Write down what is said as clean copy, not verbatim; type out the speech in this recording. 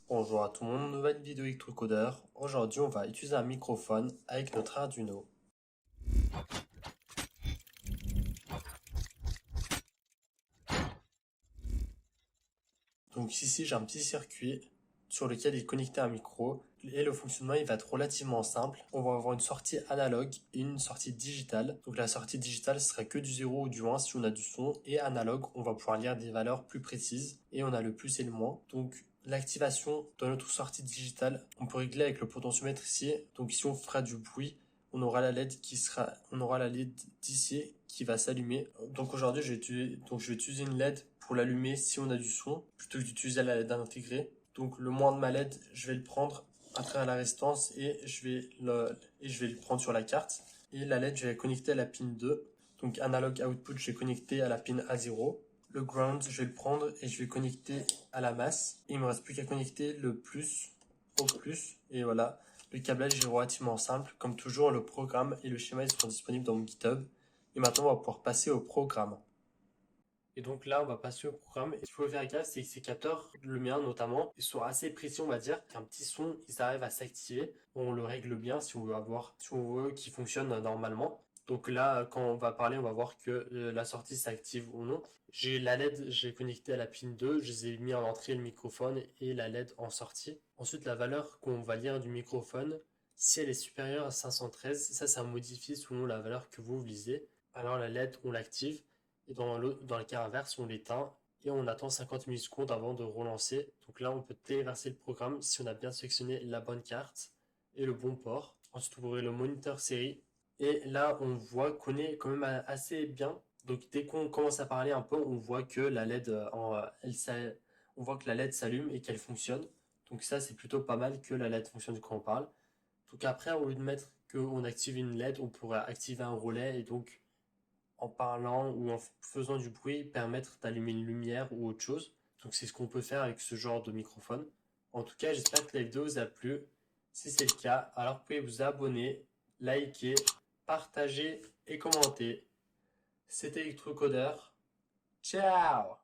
Bonjour à tout le monde, nouvelle vidéo électrocodeur. Aujourd'hui, on va utiliser un microphone avec notre Arduino. Donc ici, j'ai un petit circuit sur lequel il est connecté un micro et le fonctionnement il va être relativement simple. On va avoir une sortie analogue et une sortie digitale. Donc la sortie digitale sera que du 0 ou du 1 si on a du son, et analogue, on va pouvoir lire des valeurs plus précises et on a le plus et le moins. Donc l'activation de notre sortie digitale, on peut régler avec le potentiomètre ici. Donc ici on fera du bruit, on aura la LED d'ici qui va s'allumer. Donc aujourd'hui, je vais utiliser une LED pour l'allumer si on a du son, plutôt que d'utiliser la LED intégrée. Donc le moins de ma LED, je vais le prendre à travers la résistance et je vais le prendre sur la carte. Et la LED, je vais la connecter à la pin 2. Donc analog output, je vais connecter à la pin A0. Le ground, je vais le prendre et je vais connecter à la masse. Et il me reste plus qu'à connecter le plus au plus. Et voilà, le câblage est relativement simple. Comme toujours, le programme et le schéma ils seront disponibles dans mon GitHub. Et maintenant, on va pouvoir passer au programme. Et donc là, on va passer au programme. Et ce qu'il faut faire gaffe, c'est que ces capteurs, le mien notamment, ils sont assez précis, on va dire. Qu'un petit son, ils arrivent à s'activer. On le règle bien si on veut qu'il fonctionne normalement. Donc là, quand on va parler, on va voir que la sortie s'active ou non. J'ai la LED, j'ai connecté à la pin 2, je les ai mis en entrée le microphone et la LED en sortie. Ensuite, la valeur qu'on va lire du microphone, si elle est supérieure à 513, ça modifie selon la valeur que vous lisez. Alors la LED, on l'active. Et dans le cas inverse, on l'éteint et on attend 50 millisecondes avant de relancer. Donc là, on peut téléverser le programme si on a bien sélectionné la bonne carte et le bon port. Ensuite, vous ouvrez le moniteur série. Et là, on voit qu'on est quand même assez bien. Donc dès qu'on commence à parler un peu, on voit que la LED, on voit que la LED s'allume et qu'elle fonctionne. Donc ça, c'est plutôt pas mal que la LED fonctionne quand on parle. Donc après, au lieu de mettre qu'on active une LED, on pourrait activer un relais et donc en parlant ou en faisant du bruit, permettre d'allumer une lumière ou autre chose. Donc c'est ce qu'on peut faire avec ce genre de microphone. En tout cas, j'espère que la vidéo vous a plu. Si c'est le cas, alors vous pouvez vous abonner, liker, partager et commenter. C'était Electrocodeur. Ciao!